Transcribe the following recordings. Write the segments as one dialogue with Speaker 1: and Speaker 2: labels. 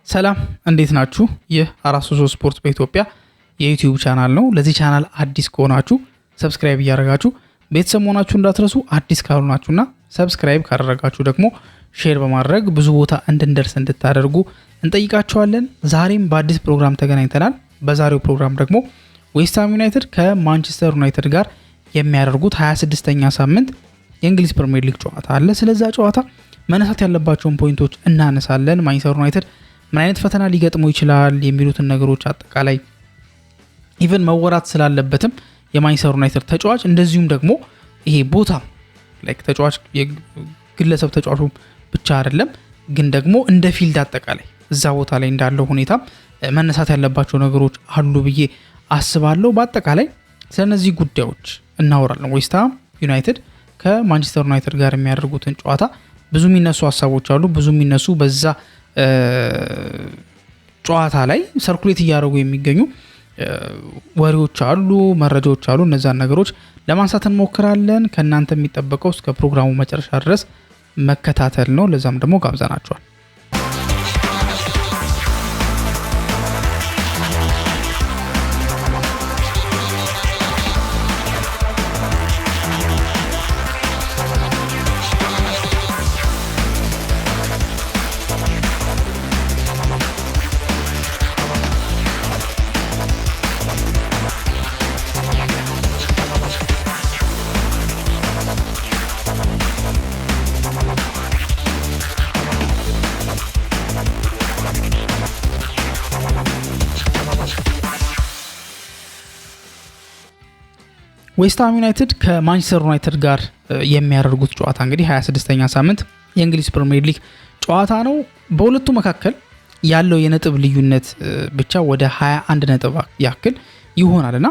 Speaker 1: ሰላም እንዴት ናችሁ? ይህ 433 ስፖርት በኢትዮጵያ የዩቲዩብ ቻናል ነው። ለዚህ ቻናል አዲስ ከሆናችሁ ሰብስክራይብ እያደረጋችሁ ቤተሰብ መሆናችሁ እንዳትረሱ። አዲስ ካልሆናችሁና ሰብስክራይብ ካደረጋችሁ ደግሞ ሼር በማድረግ ብዙ ቦታ እንድንደርስ እንድታደርጉ እንጠይቃችኋለን። ዛሬም በአዲስ ፕሮግራም ተገናኝተናል። በዛሬው ፕሮግራም ደግሞ ዌስትሃም ዩናይትድ ከማንቸስተር ዩናይትድ ጋር የሚያደርጉት 26ኛ ሳምንት የእንግሊዝ ፕሪሚየር ሊግ ጨዋታ አለ። ስለዛ ጨዋታ መነሳት ያለባቸውን ፖይንቶች እናነሳለን። ማንቸስተር ዩናይትድ ምን አይነት ፈተና ሊገጥመው ይችላል የሚሉትን ነገሮች አጠቃላይ ኢቨን መወራት ስላለበትም የማንቸስተር ዩናይትድ ተጫዋች እንደዚሁም ደግሞ ይሄ ቦታ ላይክ ተጫዋች የግለሰብ ተጫዋቹ ብቻ አይደለም ግን ደግሞ እንደ ፊልድ አጠቃላይ እዛ ቦታ ላይ እንዳለው ሁኔታ መነሳት ያለባቸው ነገሮች አሉ ብዬ አስባለሁ። በአጠቃላይ ስለነዚህ ጉዳዮች እናወራለን። ዌስትሃም ዩናይትድ ከማንቸስተር ዩናይትድ ጋር የሚያደርጉትን ጨዋታ ብዙ የሚነሱ ሀሳቦች አሉ። ብዙ የሚነሱ በዛ ጨዋታ ላይ ሰርኩሌት እያደረጉ የሚገኙ ወሬዎች አሉ፣ መረጃዎች አሉ። እነዛን ነገሮች ለማንሳት እንሞክራለን። ከእናንተ የሚጠበቀው እስከ ፕሮግራሙ መጨረሻ ድረስ መከታተል ነው። ለዛም ደግሞ ጋብዘናቸዋል። ዌስትሃም ዩናይትድ ከማንቸስተር ዩናይትድ ጋር የሚያደርጉት ጨዋታ እንግዲህ 26ኛ ሳምንት የእንግሊዝ ፕሪሚየር ሊግ ጨዋታ ነው። በሁለቱ መካከል ያለው የነጥብ ልዩነት ብቻ ወደ 21 ነጥብ ያክል ይሆናልና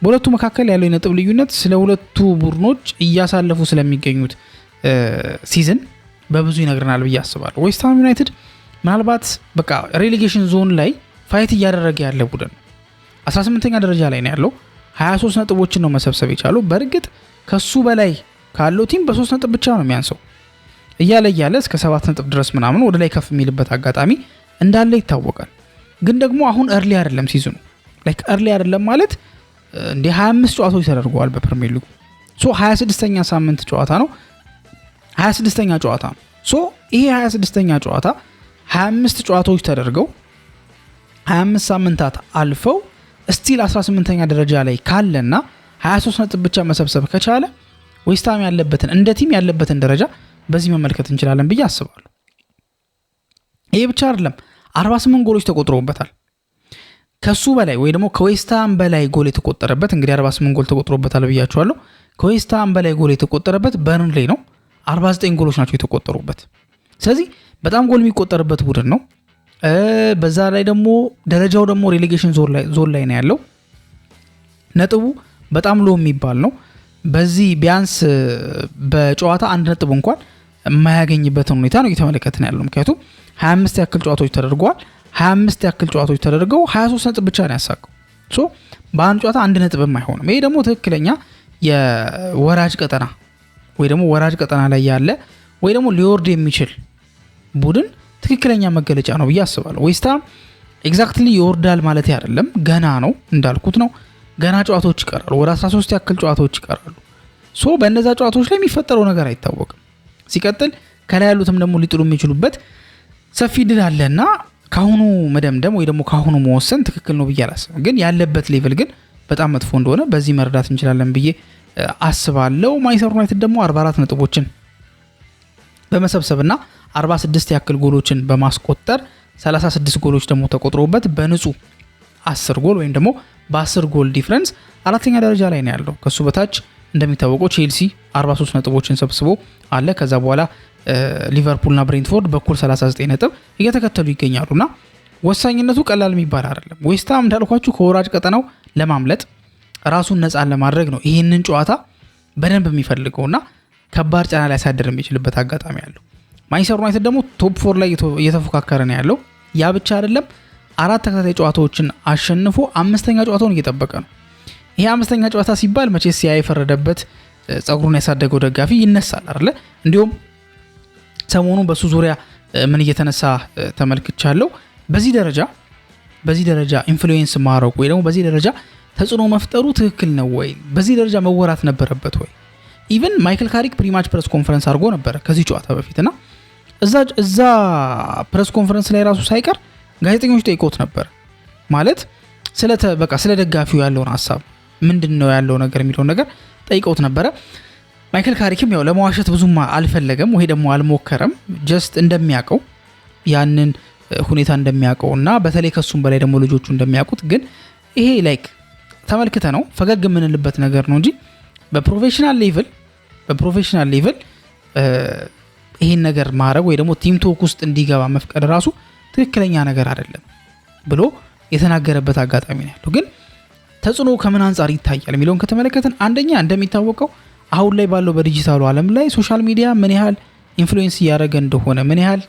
Speaker 1: በሁለቱ መካከል ያለው የነጥብ ልዩነት ስለ ሁለቱ ቡድኖች እያሳለፉ ስለሚገኙት ሲዝን በብዙ ይነግረናል ብዬ አስባለሁ። ዌስትሃም ዩናይትድ ምናልባት በቃ ሬሌጌሽን ዞን ላይ ፋይት እያደረገ ያለ ቡድን 18ኛ ደረጃ ላይ ነው ያለው። 23 ነጥቦችን ነው መሰብሰብ የቻለው። በእርግጥ ከሱ በላይ ካለው ቲም በ3 ነጥብ ብቻ ነው የሚያንሰው። እያለ እስከ 7 ነጥብ ድረስ ምናምን ወደ ላይ ከፍ የሚልበት አጋጣሚ እንዳለ ይታወቃል። ግን ደግሞ አሁን እርሊ አይደለም ሲዝኑ። ላይክ እርሊ አይደለም ማለት እንደ 25 ጨዋታዎች ተደርገዋል በፕሪሚየር ሊጉ። ሶ 26ኛ ሳምንት ጨዋታ ነው። 26ኛ ጨዋታ ነው። ሶ ይሄ 26ኛ ጨዋታ 25 ጨዋታዎች ተደርገው 25 ሳምንታት አልፈው ስቲል 18ኛ ደረጃ ላይ ካለና 23 ነጥብ ብቻ መሰብሰብ ከቻለ ዌስትሃም ያለበትን እንደ ቲም ያለበትን ደረጃ በዚህ መመልከት እንችላለን ብዬ አስባለሁ። ይሄ ብቻ አይደለም፣ 48 ጎሎች ተቆጥሮበታል። ከሱ በላይ ወይ ደግሞ ከዌስትሃም በላይ ጎል የተቆጠረበት እንግዲህ 48 ጎል ተቆጥሮበታል ብያችኋለሁ። ከዌስትሃም በላይ ጎል የተቆጠረበት በርንሌ ነው። 49 ጎሎች ናቸው የተቆጠሩበት። ስለዚህ በጣም ጎል የሚቆጠርበት ቡድን ነው። በዛ ላይ ደግሞ ደረጃው ደግሞ ሬሌጌሽን ዞን ላይ ነው ያለው። ነጥቡ በጣም ሎ የሚባል ነው። በዚህ ቢያንስ በጨዋታ አንድ ነጥብ እንኳን የማያገኝበትን ሁኔታ ነው እየተመለከትን ያለው። ምክንያቱም 25 ያክል ጨዋታዎች ተደርገዋል። 25 ያክል ጨዋታዎች ተደርገው 23 ነጥብ ብቻ ነው ያሳቀው። ሶ በአንድ ጨዋታ አንድ ነጥብም አይሆንም። ይሄ ደግሞ ትክክለኛ የወራጅ ቀጠና ወይ ደግሞ ወራጅ ቀጠና ላይ ያለ ወይ ደግሞ ሊወርድ የሚችል ቡድን ትክክለኛ መገለጫ ነው ብዬ አስባለሁ። ዌስትሃም ኤግዛክትሊ ይወርዳል ማለት አይደለም፣ ገና ነው እንዳልኩት ነው። ገና ጨዋታዎች ይቀራሉ፣ ወደ 13 ያክል ጨዋታዎች ይቀራሉ። ሶ በእነዛ ጨዋታዎች ላይ የሚፈጠረው ነገር አይታወቅም። ሲቀጥል ከላይ ያሉትም ደግሞ ሊጥሉ የሚችሉበት ሰፊ ድል አለና ካሁኑ መደምደም ወይ ደግሞ ካሁኑ መወሰን ትክክል ነው ብዬ አላስብም። ግን ያለበት ሌቭል ግን በጣም መጥፎ እንደሆነ በዚህ መረዳት እንችላለን ብዬ አስባለሁ። ማንቸስተር ዩናይትድ ደግሞ 44 ነጥቦችን በመሰብሰብና 46 ያክል ጎሎችን በማስቆጠር 36 ጎሎች ደግሞ ተቆጥሮበት በንጹህ 10 ጎል ወይም ደግሞ በ10 ጎል ዲፍረንስ አራተኛ ደረጃ ላይ ነው ያለው። ከሱ በታች እንደሚታወቀው ቼልሲ 43 ነጥቦችን ሰብስቦ አለ። ከዛ በኋላ ሊቨርፑልና ብሬንትፎርድ በኩል 39 ነጥብ እየተከተሉ ይገኛሉና ወሳኝነቱ ቀላል የሚባል አይደለም። ዌስትሃም እንዳልኳችሁ ከወራጅ ቀጠናው ለማምለጥ ራሱን ነፃ ለማድረግ ነው ይህንን ጨዋታ በደንብ የሚፈልገውና ከባድ ጫና ላይ ያሳድር የሚችልበት አጋጣሚ አለው። ማንቸስተር ዩናይትድ ደግሞ ቶፕ 4 ላይ እየተፎካከረ ነው ያለው። ያ ብቻ አይደለም፣ 4 ተከታታይ ጨዋታዎችን አሸንፎ 5ኛ ጨዋታውን እየጠበቀ ነው። ይሄ 5ኛ ጨዋታ ሲባል መቼስ ያ የፈረደበት ጸጉሩን ያሳደገው ደጋፊ ይነሳል አይደለ? እንዲሁም ሰሞኑን በሱ ዙሪያ ምን እየተነሳ ተመልክቻለሁ። በዚህ ደረጃ ኢንፍሉዌንስ ማድረጉ ወይ ደግሞ በዚህ ደረጃ ተጽዕኖ መፍጠሩ ትክክል ነው ወይ? በዚህ ደረጃ መወራት ነበረበት ወይ? ኢቨን ማይክል ካሪክ ፕሪማች ፕሬስ ኮንፈረንስ አድርጎ ነበረ ከዚህ ጨዋታ በፊትና እዛ ፕሬስ ኮንፈረንስ ላይ ራሱ ሳይቀር ጋዜጠኞች ጠይቆት ነበር ማለት ስለ ደጋፊው ያለውን ሀሳብ ምንድነው ያለው ነገር የሚለውን ነገር ጠይቆት ነበረ። ማይክል ካሪክም ያው ለመዋሸት ብዙም አልፈለገም ወይ ደግሞ አልሞከረም። ጀስት እንደሚያውቀው ያንን ሁኔታ እንደሚያውቀውና በተለይ ከሱም በላይ ደግሞ ልጆቹ እንደሚያውቁት ግን ይሄ ላይክ ተመልክተ ነው ፈገግ የምንልበት ነገር ነው እንጂ በፕሮፌሽናል ሌቭል ይሄን ነገር ማድረግ ወይ ደግሞ ቲም ቶክ ውስጥ እንዲገባ መፍቀድ ራሱ ትክክለኛ ነገር አይደለም ብሎ የተናገረበት አጋጣሚ ነው ያለው። ግን ተጽዕኖ ከምን አንጻር ይታያል የሚለውን ከተመለከተን አንደኛ እንደሚታወቀው አሁን ላይ ባለው በዲጂታሉ ዓለም ላይ ሶሻል ሚዲያ ምን ያህል ኢንፍሉዌንስ እያደረገ እንደሆነ ምን ያህል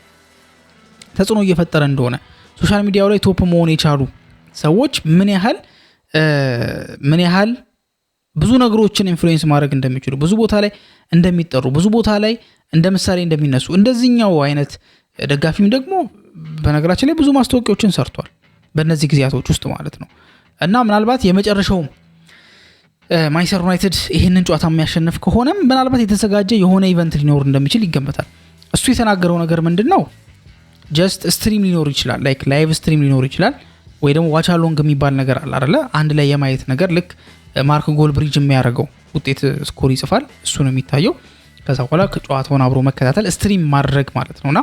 Speaker 1: ተጽዕኖ እየፈጠረ እንደሆነ ሶሻል ሚዲያው ላይ ቶፕ መሆን የቻሉ ሰዎች ምን ያህል ብዙ ነገሮችን ኢንፍሉዌንስ ማድረግ እንደሚችሉ ብዙ ቦታ ላይ እንደሚጠሩ ብዙ ቦታ ላይ እንደ ምሳሌ እንደሚነሱ እንደዚህኛው አይነት ደጋፊም ደግሞ በነገራችን ላይ ብዙ ማስታወቂያዎችን ሰርቷል በእነዚህ ጊዜያቶች ውስጥ ማለት ነው። እና ምናልባት የመጨረሻው ማንቸስተር ዩናይትድ ይህንን ጨዋታ የሚያሸንፍ ከሆነም ምናልባት የተዘጋጀ የሆነ ኢቨንት ሊኖር እንደሚችል ይገመታል። እሱ የተናገረው ነገር ምንድነው? ጀስት ስትሪም ሊኖር ይችላል፣ ላይክ ላይቭ ስትሪም ሊኖር ይችላል ወይ ደግሞ ዋች አሎንግ የሚባል ነገር አለ አይደለ? አንድ ላይ የማየት ነገር ልክ ማርክ ጎልብሪጅ የሚያደርገው ውጤት ስኮር ይጽፋል፣ እሱ ነው የሚታየው። ከዛ በኋላ ጨዋታውን አብሮ መከታተል ስትሪም ማድረግ ማለት ነውና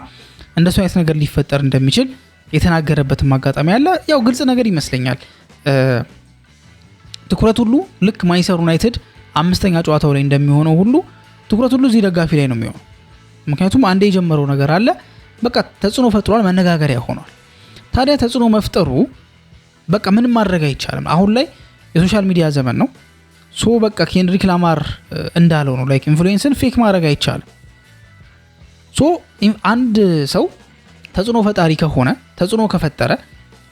Speaker 1: እንደሱ አይነት ነገር ሊፈጠር እንደሚችል የተናገረበትም አጋጣሚ አለ። ያው ግልጽ ነገር ይመስለኛል። ትኩረት ሁሉ ልክ ማንቸስተር ዩናይትድ አምስተኛ ጨዋታው ላይ እንደሚሆነው ሁሉ ትኩረት ሁሉ እዚህ ደጋፊ ላይ ነው የሚሆነው። ምክንያቱም አንዴ የጀመረው ነገር አለ፣ በቃ ተጽዕኖ ፈጥሯል፣ መነጋገሪያ ሆኗል። ታዲያ ተጽዕኖ መፍጠሩ በቃ ምንም ማድረግ አይቻልም። አሁን ላይ የሶሻል ሚዲያ ዘመን ነው። ሶ በቃ ኬንድሪክ ላማር እንዳለው ነው ላይክ ኢንፍሉዌንስን ፌክ ማድረግ አይቻልም። ሶ አንድ ሰው ተጽዕኖ ፈጣሪ ከሆነ ተጽዕኖ ከፈጠረ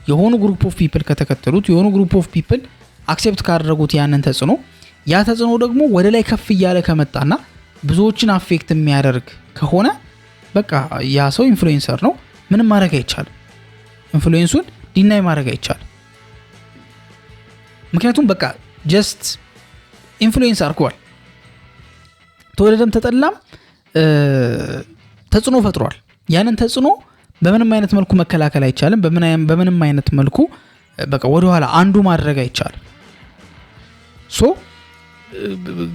Speaker 1: የሆኑ ግሩፕ ኦፍ ፒፕል ከተከተሉት የሆኑ ግሩፕ ኦፍ ፒፕል አክሴፕት ካደረጉት ያንን ተጽዕኖ ያ ተጽዕኖ ደግሞ ወደ ላይ ከፍ እያለ ከመጣና ብዙዎችን አፌክት የሚያደርግ ከሆነ በቃ ያ ሰው ኢንፍሉዌንሰር ነው፣ ምንም ማድረግ አይቻልም። ኢንፍሉዌንሱን ዲናይ ማድረግ አይቻልም። ምክንያቱም በቃ ጀስት ኢንፍሉዌንስ አድርጓል። ተወደደም ተጠላም ተጽዕኖ ፈጥሯል። ያንን ተጽዕኖ በምንም አይነት መልኩ መከላከል አይቻልም። በምንም አይነት መልኩ በቃ ወደ ኋላ አንዱ ማድረግ አይቻልም። ሶ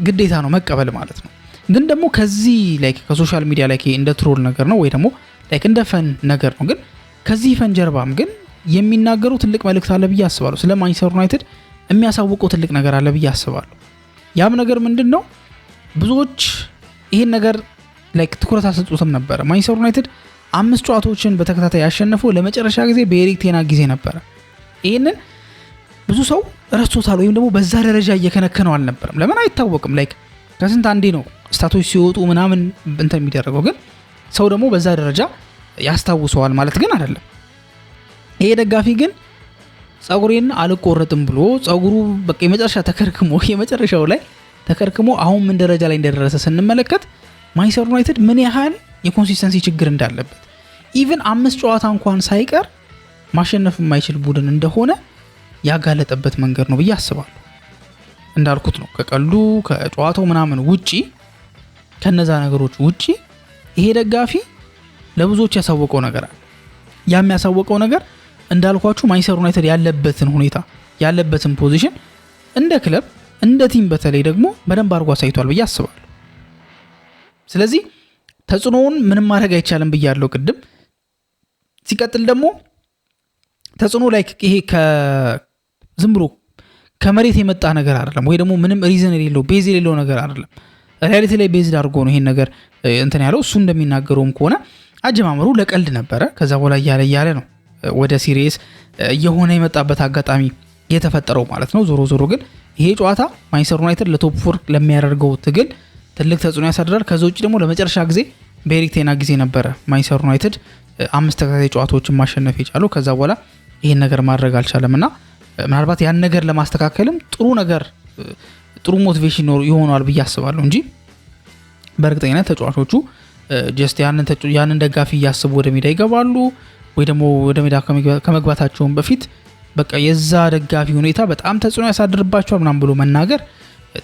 Speaker 1: ግዴታ ነው መቀበል ማለት ነው። ግን ደግሞ ከዚህ ላይክ ከሶሻል ሚዲያ ላይ እንደ ትሮል ነገር ነው ወይ ደግሞ ላይክ እንደ ፈን ነገር ነው። ግን ከዚህ ፈን ጀርባም ግን የሚናገሩ ትልቅ መልእክት አለ ብዬ አስባለሁ። ስለ ማንቸስተር ዩናይትድ የሚያሳውቀው ትልቅ ነገር አለ ብዬ አስባለሁ። ያም ነገር ምንድነው? ብዙዎች ይሄን ነገር ላይክ ትኩረት አልሰጡትም ነበር። ማንቸስተር ዩናይትድ 5 ጨዋታዎችን በተከታታይ ያሸነፈው ለመጨረሻ ጊዜ በኤሪክ ቴን ሃግ ጊዜ ነበር። ይሄንን ብዙ ሰው ረስቶታል ወይም ደግሞ በዛ ደረጃ እየከነከነው አልነበረም። ለምን አይታወቅም። ላይክ ከስንት አንዴ ነው ስታቶች ሲወጡ ምናምን እንትን የሚደረገው። ግን ሰው ደግሞ በዛ ደረጃ ያስታውሰዋል ማለት ግን አይደለም። ይሄ ደጋፊ ግን ጸጉሬን አልቆረጥም ብሎ ጸጉሩ በቃ የመጨረሻው ላይ ተከርክሞ አሁን ምን ደረጃ ላይ እንደደረሰ ስንመለከት ማንቸስተር ዩናይትድ ምን ያህል የኮንሲስተንሲ ችግር እንዳለበት ኢቭን 5 ጨዋታ እንኳን ሳይቀር ማሸነፍ የማይችል ቡድን እንደሆነ ያጋለጠበት መንገድ ነው ብዬ አስባለሁ። እንዳልኩት ነው ከቀሉ ከጨዋታው ምናምን ውጪ ከነዛ ነገሮች ውጪ ይሄ ደጋፊ ለብዙዎች ያሳወቀው ነገር አለ። የሚያሳወቀው ነገር እንዳልኳችሁ ማንቸስተር ዩናይትድ ያለበትን ሁኔታ ያለበትን ፖዚሽን እንደ ክለብ እንደ ቲም በተለይ ደግሞ በደንብ አድርጎ አሳይቷል ብዬ አስባለሁ። ስለዚህ ተጽዕኖውን ምንም ማድረግ አይቻልም ብያለሁ ቅድም። ሲቀጥል ደግሞ ተጽዕኖ ላይ ይሄ ዝም ብሎ ከመሬት የመጣ ነገር አይደለም ወይ ደግሞ ምንም ሪዝን የሌለው ቤዝ የሌለው ነገር አይደለም። ሪያሊቲ ላይ ቤዝድ አድርጎ ነው ይሄን ነገር እንትን ያለው። እሱ እንደሚናገረውም ከሆነ አጀማመሩ ለቀልድ ነበረ። ከዛ በኋላ እያለ ነው ወደ ሲሪየስ እየሆነ የመጣበት አጋጣሚ የተፈጠረው ማለት ነው። ዞሮ ግን ይሄ ጨዋታ ማንቸስተር ዩናይትድ ለቶፕ 4 ለሚያደርገው ትግል ትልቅ ተጽዕኖ ያሳድራል። ከዛ ውጪ ደግሞ ለመጨረሻ ጊዜ በኤሪክ ቴን ሃግ ጊዜ ነበረ ማንቸስተር ዩናይትድ 5 ተከታታይ ጨዋታዎችን ማሸነፍ የቻለው። ከዛ በኋላ ይሄን ነገር ማድረግ አልቻለምና ምናልባት ያን ነገር ለማስተካከልም ጥሩ ሞቲቬሽን ይሆናል ብዬ አስባለሁ እንጂ በእርግጠኝነት ተጫዋቾቹ ጀስት ያንን ደጋፊ እያስቡ ወደ ሜዳ ይገባሉ ወይ ደግሞ ወደ ሜዳ ከመግባታቸውን በፊት በቃ የዛ ደጋፊ ሁኔታ በጣም ተጽዕኖ ያሳድርባቸዋል ምናምን ብሎ መናገር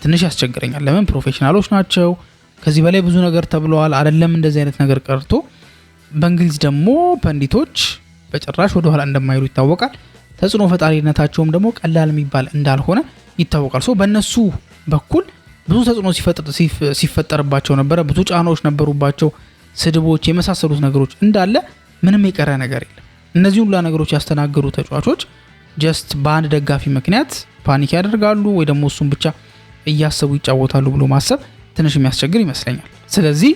Speaker 1: ትንሽ ያስቸግረኛል። ለምን ፕሮፌሽናሎች ናቸው። ከዚህ በላይ ብዙ ነገር ተብለዋል። አይደለም እንደዚህ አይነት ነገር ቀርቶ በእንግሊዝ ደግሞ ፐንዲቶች በጭራሽ ወደ ኋላ እንደማይሉ ይታወቃል። ተጽዕኖ ፈጣሪነታቸውም ደግሞ ቀላል የሚባል እንዳልሆነ ይታወቃል። በእነሱ በኩል ብዙ ተጽዕኖ ሲፈጠርባቸው ነበረ። ብዙ ጫናዎች ነበሩባቸው፣ ስድቦች፣ የመሳሰሉት ነገሮች እንዳለ ምንም የቀረ ነገር የለም። እነዚህ ሁሉ ነገሮች ያስተናገዱ ተጫዋቾች ጀስት በአንድ ደጋፊ ምክንያት ፓኒክ ያደርጋሉ ወይ ደግሞ እሱን ብቻ እያሰቡ ይጫወታሉ ብሎ ማሰብ ትንሽ የሚያስቸግር ይመስለኛል። ስለዚህ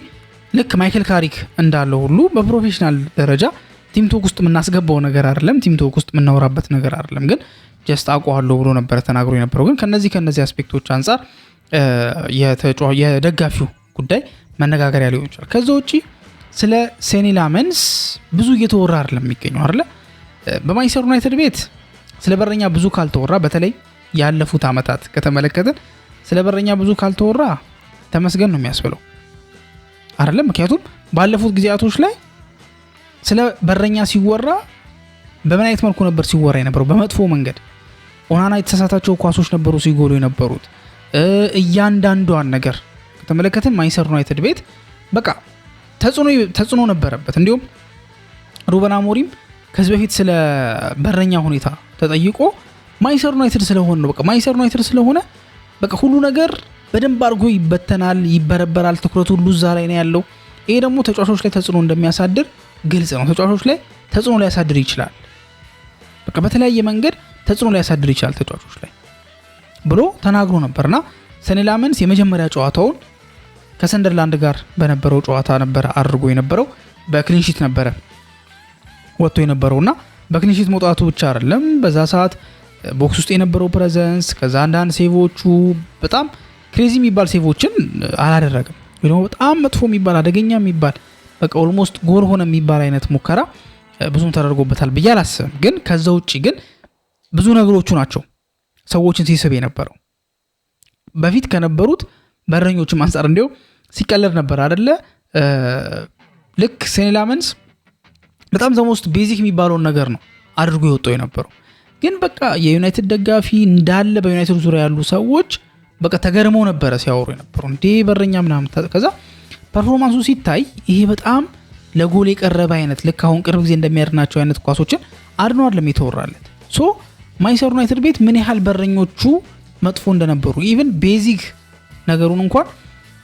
Speaker 1: ልክ ማይክል ካሪክ እንዳለው ሁሉ በፕሮፌሽናል ደረጃ ቲምቶክ ውስጥ የምናስገባው ነገር አይደለም፣ ቲምቶክ ውስጥ የምናወራበት ነገር አይደለም። ግን ጀስት አውቀዋለሁ ብሎ ነበረ ተናግሮ የነበረው። ግን ከነዚህ አስፔክቶች አንጻር የደጋፊው ጉዳይ መነጋገሪያ ሊሆን ይችላል። ከዛ ውጪ ስለ ሴኒ ላመንስ ብዙ እየተወራ አይደለም የሚገኘው አይደለ። በማንቸስተር ዩናይትድ ቤት ስለ በረኛ ብዙ ካልተወራ፣ በተለይ ያለፉት አመታት ከተመለከትን ስለ በረኛ ብዙ ካልተወራ ተመስገን ነው የሚያስብለው አይደለም። ምክንያቱም ባለፉት ጊዜያቶች ላይ ስለ በረኛ ሲወራ በምን አይነት መልኩ ነበር ሲወራ የነበረው? በመጥፎ መንገድ። ኦናና የተሳሳታቸው ኳሶች ነበሩ ሲጎሉ የነበሩት። እያንዳንዷን ነገር ከተመለከትን ማንቸስተር ዩናይትድ ቤት በቃ ተጽዕኖ ነበረበት። እንዲሁም ሩበን አሞሪም ከዚህ በፊት ስለ በረኛ ሁኔታ ተጠይቆ ማንቸስተር ዩናይትድ ስለሆነ ነው፣ በቃ ማንቸስተር ዩናይትድ ስለሆነ በቃ ሁሉ ነገር በደንብ አድርጎ ይበተናል፣ ይበረበራል፣ ትኩረቱ ሁሉ እዛ ላይ ነው ያለው። ይሄ ደግሞ ተጫዋቾች ላይ ተጽዕኖ እንደሚያሳድር ግልጽ ነው። ተጫዋቾች ላይ ተጽዕኖ ሊያሳድር ይችላል፣ በቃ በተለያየ መንገድ ተጽዕኖ ሊያሳድር ይችላል ተጫዋቾች ላይ ብሎ ተናግሮ ነበርና ሴኒ ላመንስ የመጀመሪያ ጨዋታውን ከሰንደርላንድ ጋር በነበረው ጨዋታ ነበረ አድርጎ የነበረው። በክሊንሺት ነበረ ወጥቶ የነበረውና በክሊንሺት መውጣቱ ብቻ አይደለም፣ በዛ ሰዓት ቦክስ ውስጥ የነበረው ፕሬዘንስ፣ ከዛ አንዳንድ ሴቮቹ በጣም ክሬዚ የሚባል ሴቮችን አላደረገም፣ ወይ ደግሞ በጣም መጥፎ የሚባል አደገኛ የሚባል በቃ ኦልሞስት ጎል ሆነ የሚባል አይነት ሙከራ ብዙም ተደርጎበታል ብዬ አላስብም። ግን ከዛ ውጪ ግን ብዙ ነገሮቹ ናቸው ሰዎችን ሲስብ የነበረው። በፊት ከነበሩት በረኞችም አንጻር እንዲያው ሲቀለድ ነበር አይደለ። ልክ ሴኒ ላመንስ በጣም ዘሞስት ቤዚክ የሚባለውን ነገር ነው አድርጎ የወጣው የነበረው። ግን በቃ የዩናይትድ ደጋፊ እንዳለ በዩናይትድ ዙሪያ ያሉ ሰዎች በቃ ተገርመው ነበረ ሲያወሩ የነበረው እንዴ በረኛ ምናምን። ከዛ ፐርፎርማንሱ ሲታይ ይሄ በጣም ለጎል የቀረበ አይነት ልክ አሁን ቅርብ ጊዜ እንደሚያድናቸው አይነት ኳሶችን አድኖ አይደለም የተወራለት። ማንቸስተር ዩናይትድ ቤት ምን ያህል በረኞቹ መጥፎ እንደነበሩ ኢቭን ቤዚክ ነገሩን እንኳን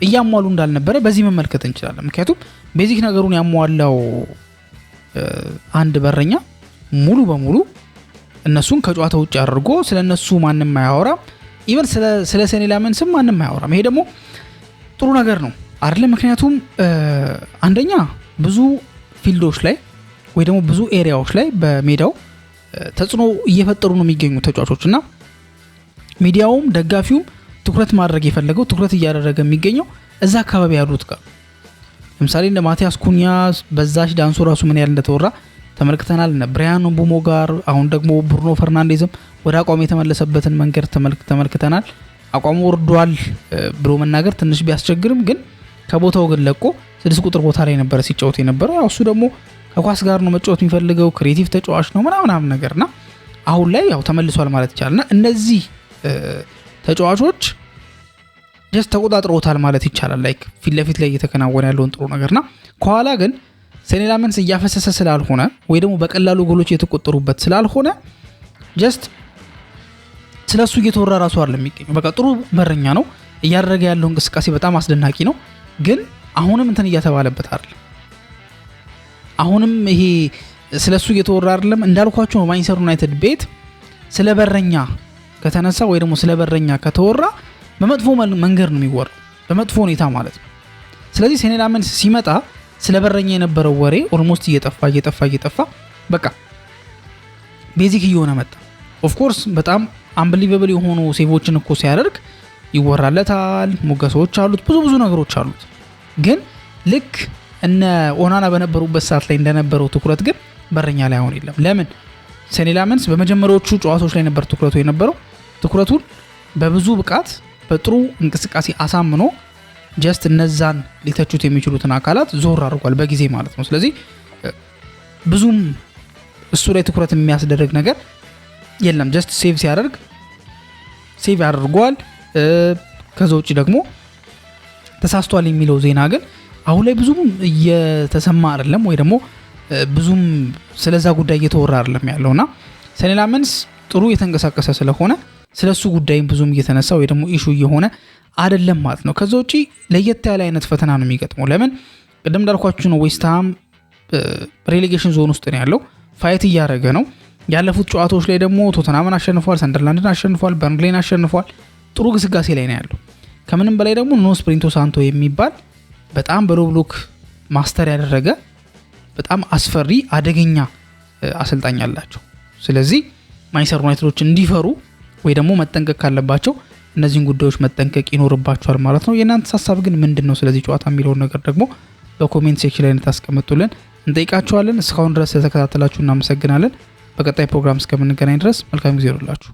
Speaker 1: እያሟሉ እንዳልነበረ በዚህ መመልከት እንችላለን። ምክንያቱም ቤዚክ ነገሩን ያሟላው አንድ በረኛ ሙሉ በሙሉ እነሱን ከጨዋታ ውጭ አድርጎ ስለነሱ ማንም አያወራም። ኢቭን ስለ ሴኒ ላመንስም ማንም አያወራም። ይሄ ደግሞ ጥሩ ነገር ነው አይደለም። ምክንያቱም አንደኛ ብዙ ፊልዶች ላይ ወይ ደግሞ ብዙ ኤሪያዎች ላይ በሜዳው ተጽዕኖ እየፈጠሩ ነው የሚገኙ ተጫዋቾችና ሚዲያውም ደጋፊውም ትኩረት ማድረግ የፈለገው ትኩረት እያደረገ የሚገኘው እዛ አካባቢ ያሉት ጋር። ለምሳሌ እንደ ማቲያስ ኩኛ በዛሽ ዳንሱ ራሱ ምን ያህል እንደተወራ ተመልክተናል። እነ ብራያን ምቡሞ ጋር አሁን ደግሞ ብሩኖ ፈርናንዴዝም ወደ አቋሙ የተመለሰበትን መንገድ ተመልክተናል። አቋሙ ወርዷል ብሎ መናገር ትንሽ ቢያስቸግርም ግን ከቦታው ግን ለቆ 6 ቁጥር ቦታ ላይ ነበር ሲጫወት የነበረው። ያው እሱ ደግሞ ከኳስ ጋር ነው መጫወት የሚፈልገው፣ ክሬቲቭ ተጫዋች ነው ምናምን ነገርና አሁን ላይ ያው ተመልሷል ማለት ይቻላልና እነዚህ ተጫዋቾች ጀስት ተቆጣጥረውታል ማለት ይቻላል። ላይክ ፊት ለፊት ላይ እየተከናወነ ያለውን ጥሩ ነገርና ከኋላ ግን ሴኒ ላመንስ እያፈሰሰ ስላልሆነ ወይ ደግሞ በቀላሉ ጎሎች የተቆጠሩበት ስላልሆነ ጀስት ስለሱ እየተወራ ራሱ አይደለም የሚገኘው። በቃ ጥሩ በረኛ ነው፣ እያደረገ ያለው እንቅስቃሴ በጣም አስደናቂ ነው። ግን አሁንም እንትን እያተባለበት አይደለም። አሁንም ይሄ ስለሱ እየተወራ አይደለም። እንዳልኳችሁ ነው ማንቸስተር ዩናይትድ ቤት ስለ በረኛ ከተነሳ ወይ ደግሞ ስለ በረኛ ከተወራ በመጥፎ መንገድ ነው የሚወራው፣ በመጥፎ ሁኔታ ማለት ነው። ስለዚህ ሴኒ ላመንስ ሲመጣ ስለ በረኛ የነበረው ወሬ ኦልሞስት እየጠፋ በቃ ቤዚክ እየሆነ መጣ። ኦፍ ኮርስ በጣም አንቢሊቨብል የሆኑ ሴቮችን እኮ ሲያደርግ ይወራለታል፣ ሙገሶች አሉት፣ ብዙ ነገሮች አሉት። ግን ልክ እነ ኦናና በነበሩበት ሰዓት ላይ እንደነበረው ትኩረት ግን በረኛ ላይ አሁን የለም። ለምን? ሴኒ ላመንስ በመጀመሪያዎቹ ጨዋታዎች ላይ ነበር ትኩረቱ የነበረው። ትኩረቱን በብዙ ብቃት በጥሩ እንቅስቃሴ አሳምኖ ጀስት እነዛን ሊተቹት የሚችሉትን አካላት ዞር አድርጓል በጊዜ ማለት ነው። ስለዚህ ብዙም እሱ ላይ ትኩረት የሚያስደርግ ነገር የለም። ጀስት ሴቭ ሲያደርግ ሴቭ ያደርጓል። ከዛ ውጪ ደግሞ ተሳስቷል የሚለው ዜና ግን አሁን ላይ ብዙም እየተሰማ አይደለም፣ ወይ ደግሞ ብዙም ስለዛ ጉዳይ እየተወራ አይደለም ያለውና ሰኔ ላመንስ ጥሩ የተንቀሳቀሰ ስለሆነ ስለሱ ጉዳይም ብዙም እየተነሳ ወይ ደግሞ ኢሹ እየሆነ አይደለም ማለት ነው። ከዛ ውጪ ለየት ያለ አይነት ፈተና ነው የሚገጥመው። ለምን ቅድም እንዳልኳችሁ ነው ዌስትሃም ሬሌጌሽን ዞን ውስጥ ነው ያለው፣ ፋይት እያደረገ ነው። ያለፉት ጨዋታዎች ላይ ደግሞ ቶተናምን አሸንፏል፣ ሰንደርላንድን አሸንፏል፣ በርንሌን አሸንፏል። ጥሩ ግስጋሴ ላይ ነው ያለው። ከምንም በላይ ደግሞ ኑኖ ስፕሪንቶ ሳንቶ የሚባል በጣም በሎ ብሎክ ማስተር ያደረገ በጣም አስፈሪ አደገኛ አሰልጣኝ አላቸው። ስለዚህ ማንቸስተር ዩናይትዶች እንዲፈሩ ወይ ደግሞ መጠንቀቅ ካለባቸው እነዚህን ጉዳዮች መጠንቀቅ ይኖርባቸዋል ማለት ነው። የእናንተ ሐሳብ ግን ምንድነው ስለዚህ ጨዋታ የሚለውን ነገር ደግሞ በኮሜንት ሴክሽን ላይ ታስቀምጡልን እንጠይቃችኋለን። እስካሁን ድረስ ስለተከታተላችሁ እናመሰግናለን። በቀጣይ ፕሮግራም እስከምንገናኝ ድረስ መልካም ጊዜ ይሁንላችሁ።